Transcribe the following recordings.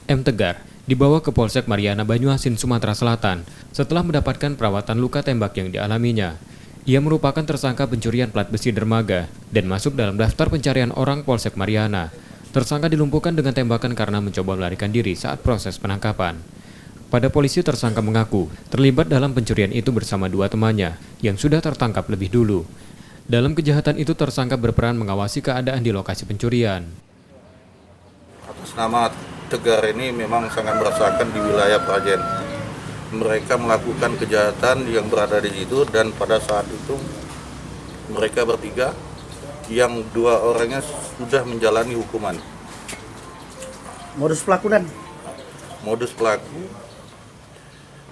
M. Tegar dibawa ke Polsek Mariana Banyuasin, Sumatera Selatan setelah mendapatkan perawatan luka tembak yang dialaminya. Ia merupakan tersangka pencurian plat besi dermaga dan masuk dalam daftar pencarian orang Polsek Mariana. Tersangka dilumpuhkan dengan tembakan karena mencoba melarikan diri saat proses penangkapan. Pada polisi, tersangka mengaku terlibat dalam pencurian itu bersama dua temannya yang sudah tertangkap lebih dulu. Dalam kejahatan itu, tersangka berperan mengawasi keadaan di lokasi pencurian. Atas nama Tegar ini memang sangat merasakan di wilayah Prajen. Mereka melakukan kejahatan yang berada di situ dan pada saat itu mereka bertiga, yang dua orangnya sudah menjalani hukuman. Modus pelaku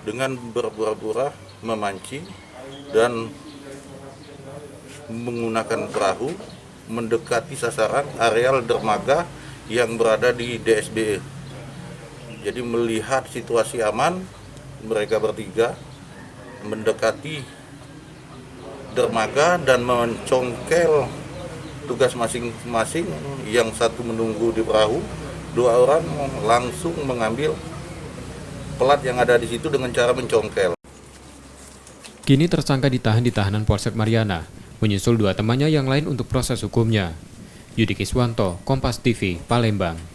dengan berpura-pura memancing dan menggunakan perahu mendekati sasaran areal dermaga yang berada di DSBE. Jadi melihat situasi aman, mereka bertiga mendekati dermaga dan mencongkel tugas masing-masing. Yang satu menunggu di perahu, dua orang langsung mengambil pelat yang ada di situ dengan cara mencongkel. Kini tersangka ditahan di tahanan Polsek Mariana, menyusul dua temannya yang lain untuk proses hukumnya. Yudi Kiswanto, Kompas TV, Palembang.